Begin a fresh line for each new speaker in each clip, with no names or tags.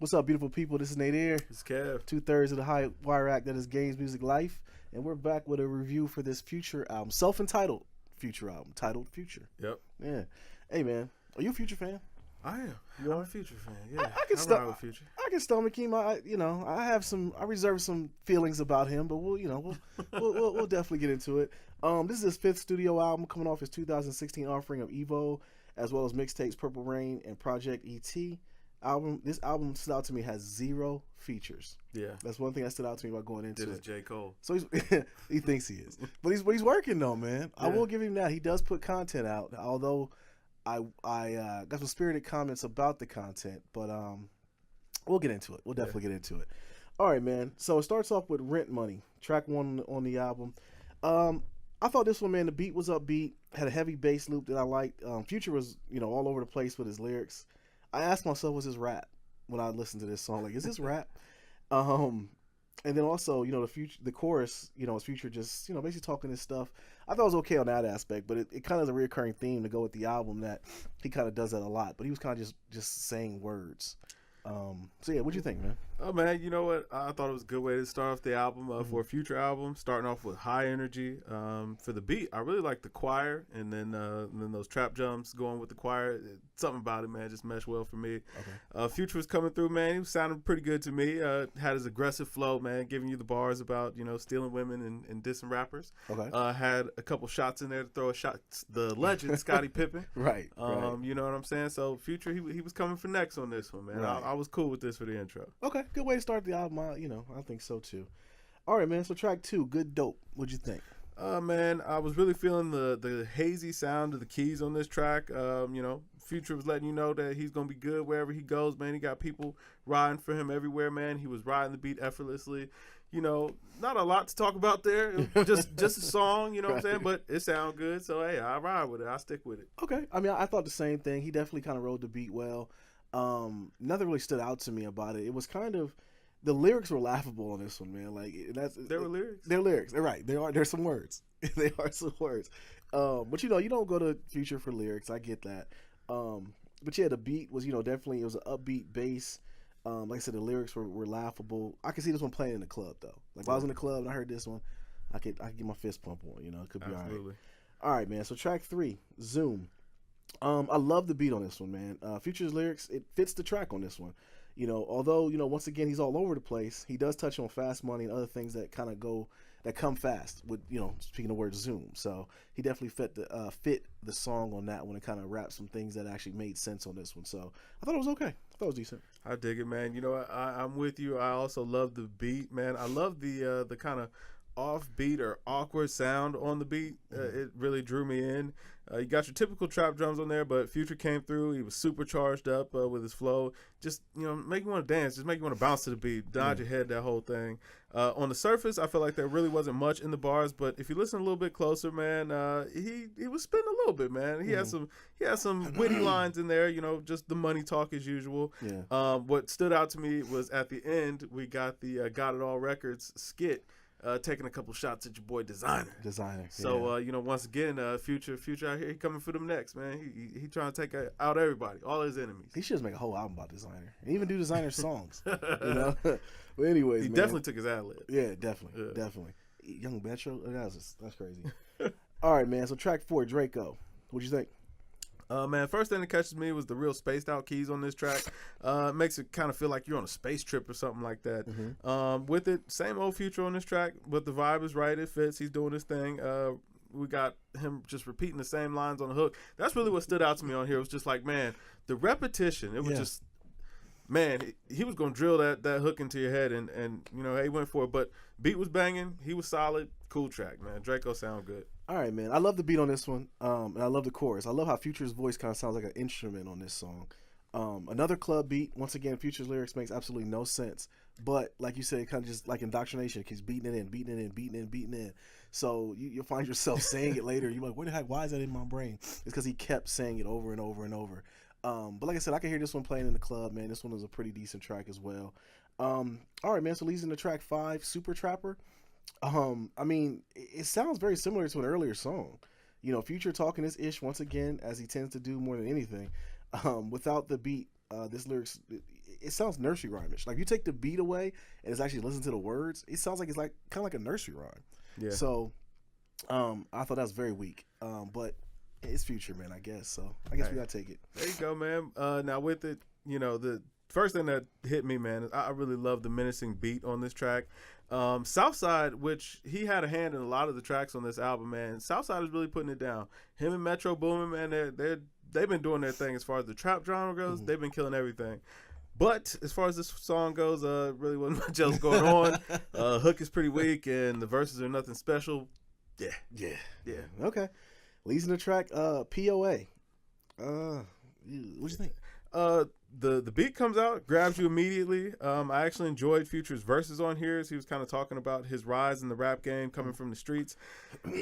What's up, beautiful people? This is Nate Air,
It's Kev.
2/3 of the High Wire Act that is GamesMusicLyfe, and we're back with a review for this Future album, self-entitled Future album, titled Future.
Yep.
Yeah. Hey, man, are you a Future fan?
I am.
You
I'm
are?
a Future fan. Yeah.
I can
ride with Future.
I can stomach him. I reserve some feelings about him, but we'll definitely get into it. This is his fifth studio album, coming off his 2016 offering of Evo, as well as mixtapes Purple Rain and Project ET. This album stood out to me, has 0 features.
Yeah.
That's one thing that stood out to me about going into
Did his
it.
J. Cole.
So he thinks he is, but he's working though, man. I
Yeah.
will give him that. He does put content out, although I got some spirited comments about the content, but we'll get into it. We'll definitely get into it. All right, man. So it starts off with Rent Money, track 1 on the album. I thought this one, man, the beat was upbeat, had a heavy bass loop that I liked. Future was, all over the place with his lyrics. I asked myself, was this rap when I listened to this song? Like, is this rap? And then also, the chorus, is Future just, basically talking this stuff. I thought it was okay on that aspect, but it kind of is a reoccurring theme to go with the album that he kind of does that a lot. But he was kind of just saying words. So yeah, what'd you think, man?
Oh man, you know what? I thought it was a good way to start off the album for a Future album. Starting off with high energy. For the beat, I really like the choir, and then those trap jumps going with the choir. Something about it, man, just meshed well for me.
Okay.
Future was coming through, man. He was sounding pretty good to me. Had his aggressive flow, man, giving you the bars about stealing women and dissing rappers.
Okay.
Had a couple shots in there to throw a shot. The legend Scottie Pippen.
Right.
You know what I'm saying? So Future, he was coming for next on this one, man.
Right.
I was cool with this for the intro.
Okay, good way to start the album. I think so too. All right, man. So track 2, Good Dope. What'd you think?
Man, I was really feeling the hazy sound of the keys on this track. Future was letting you know that he's gonna be good wherever he goes, man. He got people riding for him everywhere, man. He was riding the beat effortlessly. Not a lot to talk about there. It was just a song, you know what I'm saying? But it sounded good, so hey, I ride with it. I stick with it.
Okay. I mean, I thought the same thing. He definitely kind of rode the beat well. Nothing really stood out to me about it. It was kind of, the lyrics were laughable on this one, man. Like
There were lyrics.
They're lyrics. They're right. There's some words. They are some words. But you don't go to Future for lyrics. I get that. But yeah, the beat was definitely, it was an upbeat bass. Like I said, the lyrics were laughable. I could see this one playing in the club though. Like if I was in the club and I heard this one, I could get my fist pump on. It could be
Absolutely.
all right. All right, man. So track 3, Zoom. I love the beat on this one, man. Future's lyrics, it fits the track on this one. Although, once again, he's all over the place, he does touch on fast money and other things that come fast with, speaking the word Zoom. So he definitely fit the song on that one and kind of wrapped some things that actually made sense on this one. So I thought it was okay. I thought it was decent.
I dig it, man. I'm with you. I also love the beat, man. I love the kind of offbeat or awkward sound on the beat. It really drew me in. You got your typical trap drums on there, but Future came through. He was super charged up with his flow. Just make you want to dance. Just make you want to bounce to the beat, nod your head, that whole thing. On the surface, I feel like there really wasn't much in the bars, but if you listen a little bit closer, man, he was spitting a little bit, man. He had some witty lines in there. Just the money talk as usual.
Yeah.
What stood out to me was at the end we got the Got It All Records skit. Taking a couple shots at your boy Designer. So once again, Future out here, he coming for them next, man. He trying to take out everybody, all his enemies.
He should just make a whole album about Designer and even do Designer songs. But anyways,
he
man,
definitely took his ad lib.
Yeah, definitely. Young Metro, that's crazy. All right, man. So track 4, Draco. What'd you think?
Man, first thing that catches me was the real spaced out keys on this track. Makes it kind of feel like you're on a space trip or something like that. With it, same old Future on this track, but the vibe is right. It fits. He's doing his thing. We got him just repeating the same lines on the hook. That's really what stood out to me on here. It was just like, man, the repetition. It was just, man, he was going to drill that hook into your head, and he went for it. But beat was banging. He was solid. Cool track, man. Draco sound good.
All right, man. I love the beat on this one, and I love the chorus. I love how Future's voice kind of sounds like an instrument on this song. Another club beat. Once again, Future's lyrics makes absolutely no sense, but like you said, kind of just like indoctrination. He's beating it in. So you'll find yourself saying it later. You're like, where the heck? Why is that in my brain? It's because he kept saying it over and over and over. But like I said, I can hear this one playing in the club, man. This one is a pretty decent track as well. All right, man. So leads into track 5, Super Trapper. I mean, it sounds very similar to an earlier song. Future talking his ish once again, as he tends to do more than anything. Without the beat, this lyrics, it sounds nursery rhymish. Like you take the beat away and it's actually listen to the words, it sounds like it's like kind of like a nursery rhyme.
Yeah.
So, I thought that was very weak. But it's Future, man. I guess so. I guess we gotta take it.
There you go, man. Now with it, the first thing that hit me, man, is I really love the menacing beat on this track. Southside, which he had a hand in a lot of the tracks on this album, man. Southside is really putting it down. Him and Metro Boomin, man, they've been doing their thing as far as the trap genre goes. Mm-hmm. They've been killing everything. But as far as this song goes, really wasn't much else going on. Hook is pretty weak, and the verses are nothing special. Yeah.
Okay. Leads in the track, POA. What you think?
The beat comes out, grabs you immediately. I actually enjoyed Future's verses on here as he was kind of talking about his rise in the rap game, coming from the streets.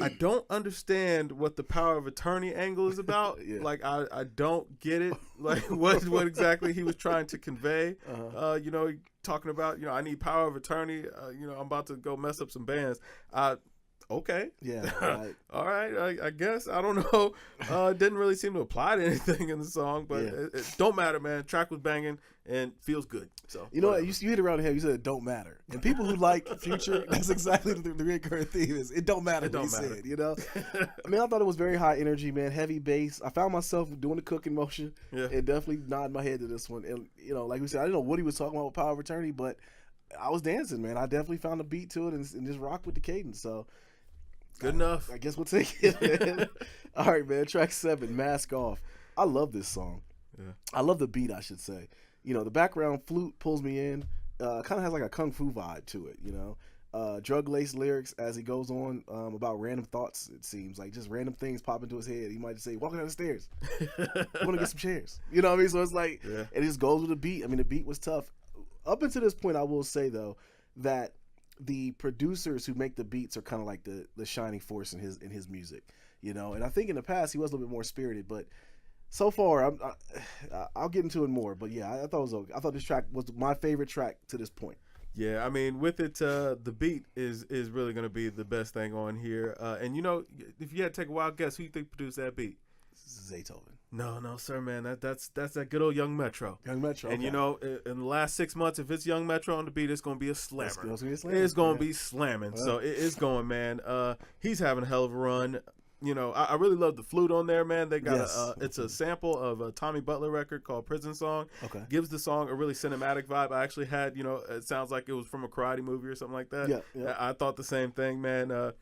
I don't understand what the power of attorney angle is about. Yeah. Like I don't get it. Like what exactly he was trying to convey. Talking about, I need power of attorney. I'm about to go mess up some bands. Okay.
Yeah. Right.
All right. I guess. I don't know. It didn't really seem to apply to anything in the song, but it don't matter, man. Track was banging and feels good. So
you know what? You hit around the head. You said it don't matter. And people who like Future, that's exactly the recurring theme is. It don't matter. It don't matter. Said, I mean, I thought it was very high energy, man. Heavy bass. I found myself doing the cooking motion. Yeah. And definitely nodding my head to this one. And like we said, I didn't know what he was talking about with power of attorney, but I was dancing, man. I definitely found a beat to it and just rocked with the cadence. So.
Good enough.
I guess we'll take it, man. All right, man. Track 7, Mask Off. I love this song. Yeah. I love the beat, I should say. The background flute pulls me in. Kind of has like a kung fu vibe to it, drug-laced lyrics as he goes on about random thoughts, it seems. Like just random things pop into his head. He might just say, walking down the stairs. I want to get some chairs. You know what I mean? So it's like, it just goes with the beat. I mean, the beat was tough. Up until this point, I will say, though, that the producers who make the beats are kind of like the shining force in his music, and I think in the past he was a little bit more spirited, but so far I'll get into it more. But yeah, I thought this track was my favorite track to this point.
Yeah, I mean, with it, the beat is really going to be the best thing on here. And if you had to take a wild guess, who you think produced that beat?
Zaytoven.
No, sir, man. That's that good old Young Metro.
Young Metro.
And
okay.
In the last 6 months, if it's Young Metro on the beat, it's gonna be a slammer.
It's
gonna be slamming. Well. So it's going, man. He's having a hell of a run. I really love the flute on there, man. They got it's a sample of a Tommy Butler record called Prison Song.
Okay.
Gives the song a really cinematic vibe. I actually had, it sounds like it was from a karate movie or something like that.
Yeah.
I thought the same thing, man.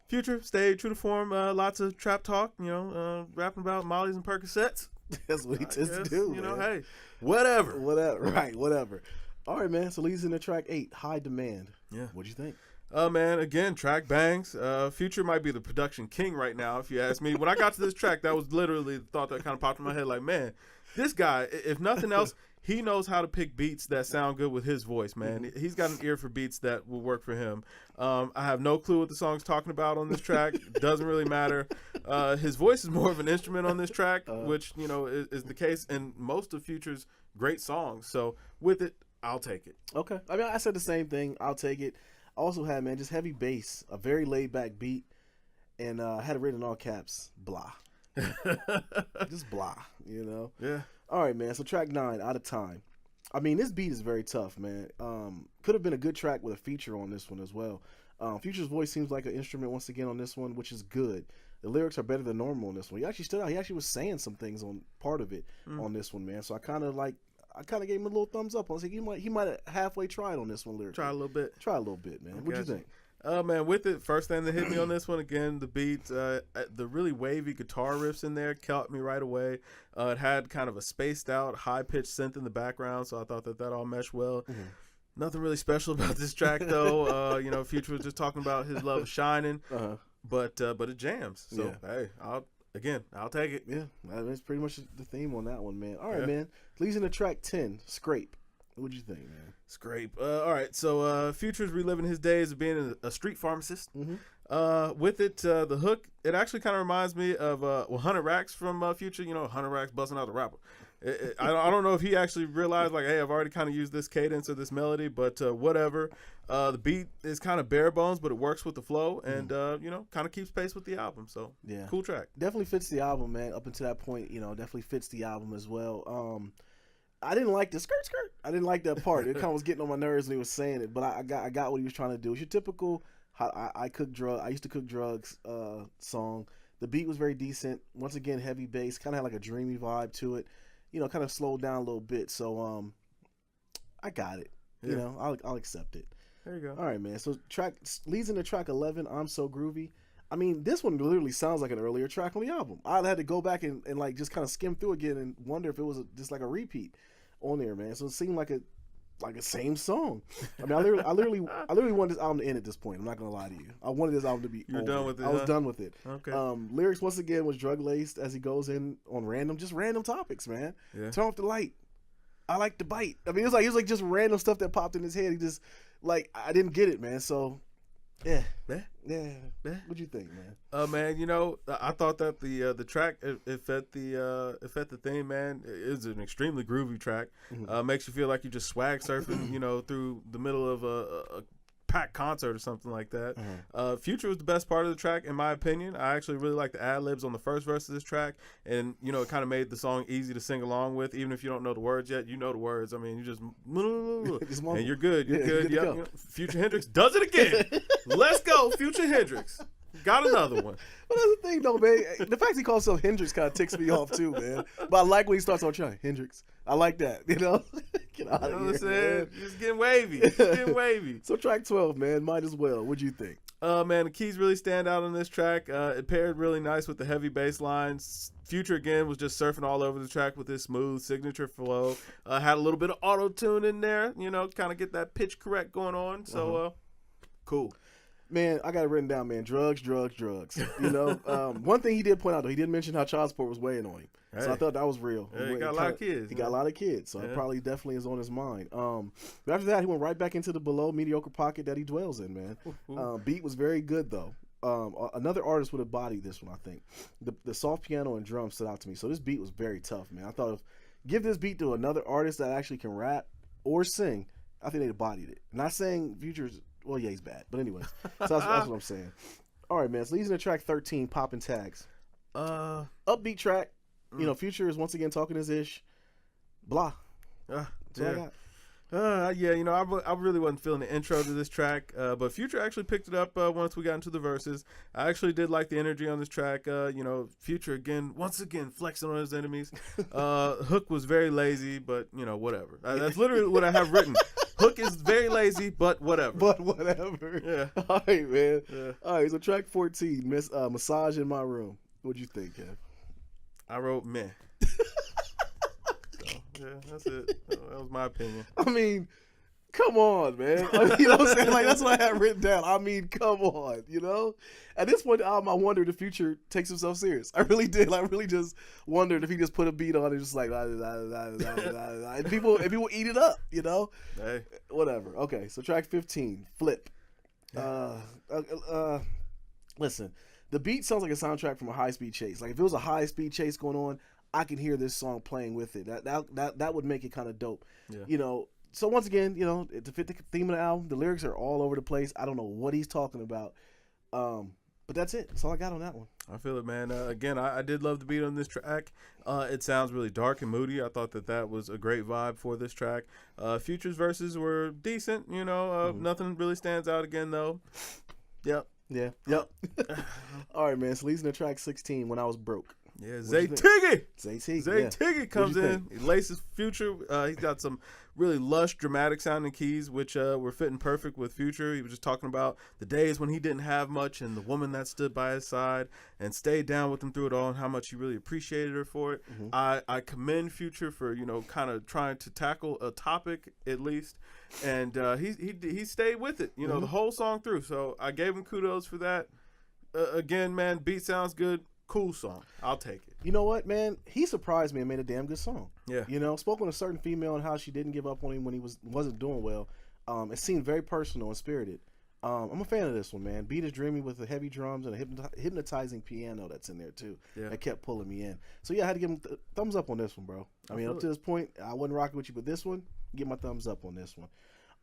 Future stayed true to form. Lots of trap talk, rapping about Mollies and Percocets.
That's what he just do, man.
Hey, whatever.
Whatever. All right, man. So leads into track 8, High Demand.
Yeah.
What'd you think?
Man, again, track bangs. Future might be the production king right now, if you ask me. When I got to this track, that was literally the thought that kind of popped in my head. Like, man, this guy, if nothing else, he knows how to pick beats that sound good with his voice, man. Mm-hmm. He's got an ear for beats that will work for him. I have no clue what the song's talking about on this track. Doesn't really matter. His voice is more of an instrument on this track, which, is the case in most of Future's great songs. So with it, I'll take it.
Okay. I mean, I said the same thing. I'll take it. I also had, man, just heavy bass, a very laid-back beat, and I had it written in all caps, blah. Just blah,
Yeah.
All right, man. So track 9, Out of Time. I mean, this beat is very tough, man. Could have been a good track with a feature on this one as well. Future's voice seems like an instrument once again on this one, which is good. The lyrics are better than normal on this one. He actually stood out. He actually was saying some things on part of it on this one, man. So I kind of gave him a little thumbs up. I was like, he might have halfway tried on this one lyrically.
Try a little bit,
man. What'd you think?
Man, with it, first thing that hit me on this one, again, the beat, the really wavy guitar riffs in there caught me right away. It had kind of a spaced out, high-pitched synth in the background, so I thought that all meshed well. Mm-hmm. Nothing really special about this track, though. Future was just talking about his love of shining, but it jams. So, hey, I'll take it.
Yeah, that's pretty much the theme on that one, man. All right, man. Leads into track 10, Scrape. What'd you think, man?
Scrape. All right, so Future's reliving his days of being a street pharmacist. Mm-hmm. With it, the hook, it actually kind of reminds me of 100 Racks from Future. 100 Racks busting out the rapper. I don't know if he actually realized, like, hey, I've already kind of used this cadence or this melody, but whatever. The beat is kind of bare bones, but it works with the flow and, kind of keeps pace with the album. So, cool track.
Definitely fits the album, man. Up until that point, definitely fits the album as well. I didn't like the skirt skirt. I didn't like that part. It kind of was getting on my nerves when he was saying it. But I got what he was trying to do. It's your typical how I cook drug. I used to cook drugs song. The beat was very decent. Once again, heavy bass, kind of had like a dreamy vibe to it. You know, kind of slowed down a little bit. So I got it.
Yeah.
You know, I'll accept it.
There you go.
All right, man. So track leads into track 11. I'm So Groovy. I mean, this one literally sounds like an earlier track on the album. I had to go back and like just kind of skim through again and wonder if it was just like a repeat on there, man. So it seemed like a same song. I mean, I literally wanted this album to end at this point. I'm not gonna lie to you. I wanted this album to be.
You're
over.
done with it.
I was done with it.
Okay.
Lyrics once again was drug laced as he goes in on random topics, man.
Yeah.
Turn off the light. I like to bite. I mean, it was like just random stuff that popped in his head. He just like I didn't get it, man. So yeah. What'd you think, man?
Man, you know, I thought that the track it fit the theme, man. It was an extremely groovy track.
Mm-hmm.
Makes you feel like you're just swag surfing, you know, through the middle of a packed concert or something like that.
Mm-hmm.
Future was the best part of the track, in my opinion. I actually really like the ad libs on the first verse of this track, and you know, it kind of made the song easy to sing along with, even if you don't know the words yet. You know the words. I mean, you just and you're good. You're good.
You're
Yep. You know, Future Hendrix does it again. Let's go, Future Hendrix. Got another one.
Well, that's the thing, though, man. The fact he calls himself Hendrix kind of ticks me off too, man. But I like when he starts on trying Hendrix. I like that, you know. Get out
You know
of
what I'm
here,
saying?
man.
Just getting wavy. Just getting wavy.
So track 12, man, might as well. What'd you think?
Man, the keys really stand out on this track. It paired really nice with the heavy bass lines. Future again was just surfing all over the track with his smooth signature flow. Had a little bit of auto tune in there, you know, kind of get that pitch correct going on. So cool.
Man, I got it written down, man. Drugs. You know, one thing he did point out, though, he did mention how child support was weighing on him.
Hey.
So I thought that was real.
Hey, he got a lot of kids.
He got a lot of kids, so it probably definitely is on his mind. But after that, he went right back into the below mediocre pocket that he dwells in, man. Beat was very good, though. Another artist would have bodied this one, I think. The soft piano and drums stood out to me. So this beat was very tough, man. I thought give this beat to another artist that actually can rap or sing, I think they'd have bodied it. Not saying Future's, well, yeah, he's bad. But anyways, so that's what I'm saying. All right, man. So leads into track 13, Poppin' Tags. Upbeat track. You know, Future is once again talking his ish. Blah. That's what I got.
Yeah, you know, I really wasn't feeling the intro to this track, but Future actually picked it up once we got into the verses. I actually did like the energy on this track. You know, Future once again flexing on his enemies. Hook was very lazy, but you know, whatever. That's literally what I have written. Hook is very lazy, but whatever. Yeah.
All right, man.
Yeah.
All right, so track 14, Massage in My Room. What'd you think, Kev?
I wrote meh. Yeah, that's it. That was my opinion.
I mean, come on, man. You know what I'm saying? Like, that's what I had written down. I mean, come on, you know? At this point, I wondered if Future takes himself serious. I really did. I really just wondered if he just put a beat on and just like, and people eat it up, you know?
Hey.
Whatever. Okay, so track 15, Flip. Listen, the beat sounds like a soundtrack from a high-speed chase. Like, if it was a high-speed chase going on, I can hear this song playing with it. That would make it kind of dope.
Yeah.
You know, so once again, you know, to fit the theme of the album, the lyrics are all over the place. I don't know what he's talking about. But that's it. That's all I got on that one.
I feel it, man. Again, I did love the beat on this track. It sounds really dark and moody. I thought that was a great vibe for this track. Future's verses were decent. You know, nothing really stands out again, though. Yep.
Yeah. Yep. All right, man. So leads into track 16, When I Was Broke.
Yeah, Zay Tiggy.
Zay Tiggy.
Zay Tiggy comes in. He laces Future. He's got some really lush, dramatic sounding keys, which were fitting perfect with Future. He was just talking about the days when he didn't have much and the woman that stood by his side and stayed down with him through it all and how much he really appreciated her for it. Mm-hmm. I commend Future for, you know, kind of trying to tackle a topic at least. And he stayed with it, you know, the whole song through. So I gave him kudos for that. Again, man, beat sounds good. Cool song. I'll take it.
You know what, man? He surprised me and made a damn good song.
Yeah.
You know, spoke on a certain female and how she didn't give up on him when he wasn't doing well. It seemed very personal and spirited. I'm a fan of this one, man. Beat is dreamy with the heavy drums and a hypnotizing piano that's in there too.
Yeah.
That kept pulling me in. So yeah, I had to give him thumbs up on this one, bro. I mean, up to this point, I wasn't rocking with you, but this one, give my thumbs up on this one.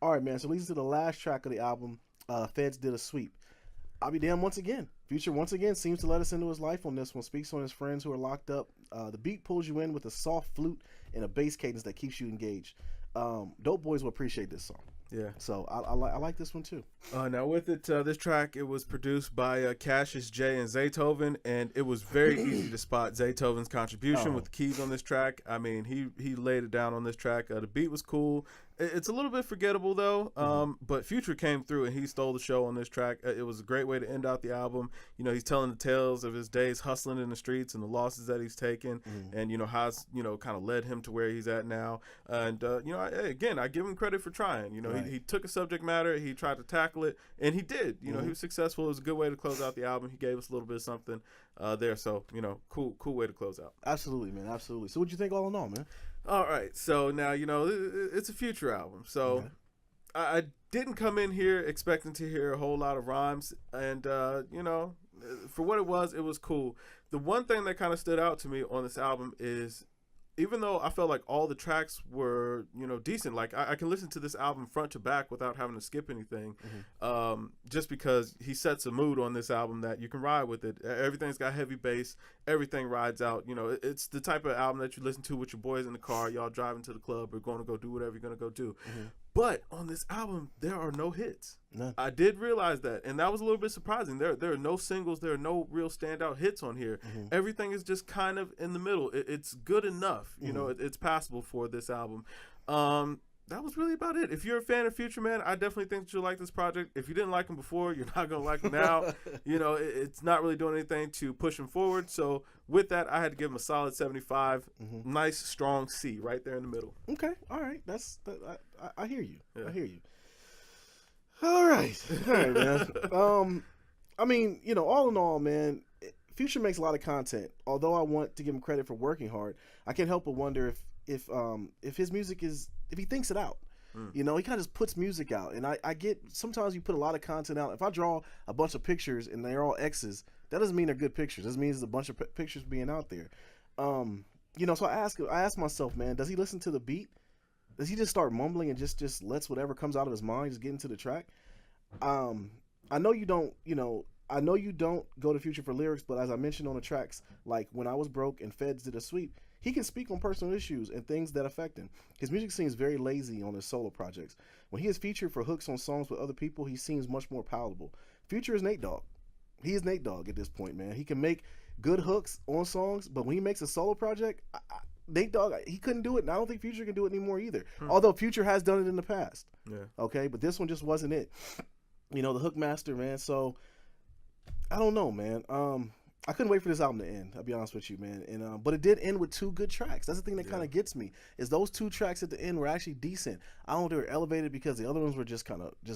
All right, man. So leads to the last track of the album. Feds Did a Sweep. I'll be damned once again. Future once again seems to let us into his life on this one. Speaks on his friends who are locked up. The beat pulls you in with a soft flute and a bass cadence that keeps you engaged. Dope boys will appreciate this song.
Yeah.
So I like this one too.
Now with it, this track, it was produced by Cassius J and Zaytoven, and it was very easy to spot Zaytoven's contribution with the keys on this track. I mean, he laid it down on this track. The beat was cool. It's a little bit forgettable though, but Future came through and he stole the show on this track. It was a great way to end out the album. You know, he's telling the tales of his days hustling in the streets and the losses that he's taken, and you know how it's kind of led him to where he's at now. And I give him credit for trying. You know,
right.
he took a subject matter, he tried to tackle it, and he did. You know, he was successful. It was a good way to close out the album. He gave us a little bit of something there. So cool way to close out.
Absolutely, man. Absolutely. So what'd you think all in all, man?
All right, so now it's a Future album, so
Okay.
I didn't come in here expecting to hear a whole lot of rhymes, and for what it was cool. The one thing that kind of stood out to me on this album is, even though I felt like all the tracks were decent, like I can listen to this album front to back without having to skip anything, just because he sets a mood on this album that you can ride with it. Everything's got heavy bass, everything rides out. It's the type of album that you listen to with your boys in the car, y'all driving to the club or going to go do whatever you're going to go do. But on this album, there are no hits.
None.
I did realize that, and that was a little bit surprising. There are no singles. There are no real standout hits on here. Everything is just kind of in the middle. It's good enough. It's passable for this album. That was really about it. If you're a fan of Future, man, I definitely think that you'll like this project. If you didn't like him before, you're not going to like him now. It's not really doing anything to push him forward. So with that, I had to give him a solid 75. Nice, strong C right there in the middle.
Okay. All right. I hear you. Yeah. I hear you. All right, man. I mean, all in all, man, Future makes a lot of content. Although I want to give him credit for working hard, I can't help but wonder if his music is, if he thinks it out. He kind of just puts music out, and I get, sometimes you put a lot of content out. If I draw a bunch of pictures and they're all X's, that doesn't mean they're good pictures. This means there's a bunch of pictures being out there. So I ask myself, man, does he listen to the beat? Does he just start mumbling and just lets whatever comes out of his mind just get into the track? I know you don't go to Future for lyrics, but as I mentioned on the tracks, like When I Was Broke and Feds Did a Sweep, he can speak on personal issues and things that affect him. His music seems very lazy on his solo projects. When he is featured for hooks on songs with other people, he seems much more palatable. Future is Nate Dogg. He is Nate Dogg at this point, man. He can make good hooks on songs, but when he makes a solo project, Nate Dogg, he couldn't do it, and I don't think Future can do it anymore either. Although Future has done it in the past. Yeah. Okay, but this one just wasn't it. The hook master, man. So I don't know, man. I couldn't wait for this album to end. I'll be honest with you, man. And but it did end with 2 good tracks. That's the thing that kind of gets me, is those 2 tracks at the end were actually decent. I don't know if they were elevated because the other ones were just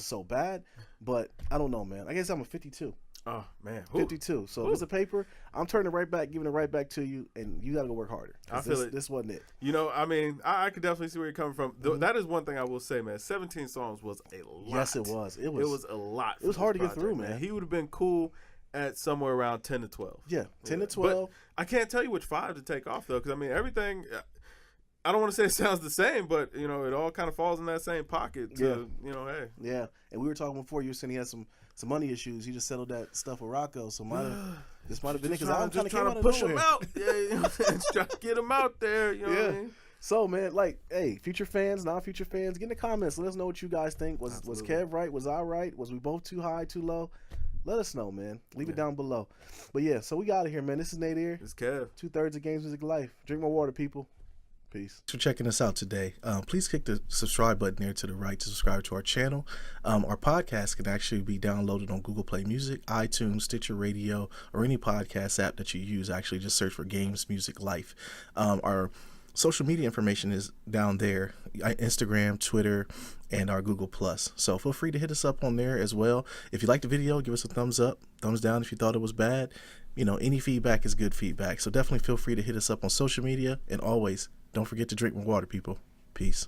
so bad. But I don't know, man. I guess I'm a 52.
Oh man,
52. So if it's a paper, I'm turning it right back, giving it right back to you, and you got to go work harder.
I feel it.
This wasn't it.
I mean, I could definitely see where you're coming from. That is one thing I will say, man. 17 songs was a lot.
Yes, it was. It was
a lot.
It was hard to get through, man.
He would have been cool at somewhere around 10 to 12.
Yeah, 10 to 12.
But I can't tell you which 5 to take off, though, because, I mean, everything, I don't want to say it sounds the same, but, it all kind of falls in that same pocket. Hey.
Yeah, and we were talking before, you were saying he had some money issues. He just settled that stuff with Rocco, so this might have been it, because I'm just trying to push him out.
Yeah, trying to get him out there, what I mean?
So, man, hey, Future fans, non-Future fans, get in the comments. Let us know what you guys think. Was Kev right? Was I right? Was we both too high, too low? Let us know, man. Leave it down below. But yeah, so we got it here, man. This is Nate here.
It's Kev.
2/3 of Games Music Life. Drink more water, people. Peace. Thanks for checking us out today. Please click the subscribe button there to the right to subscribe to our channel. Our podcast can actually be downloaded on Google Play Music, iTunes, Stitcher Radio, or any podcast app that you use. Actually, just search for Games Music Life. Our social media information is down there, Instagram, Twitter, and our Google+. So feel free to hit us up on there as well. If you liked the video, give us a thumbs up, thumbs down if you thought it was bad. Any feedback is good feedback. So definitely feel free to hit us up on social media. And always, don't forget to drink more water, people. Peace.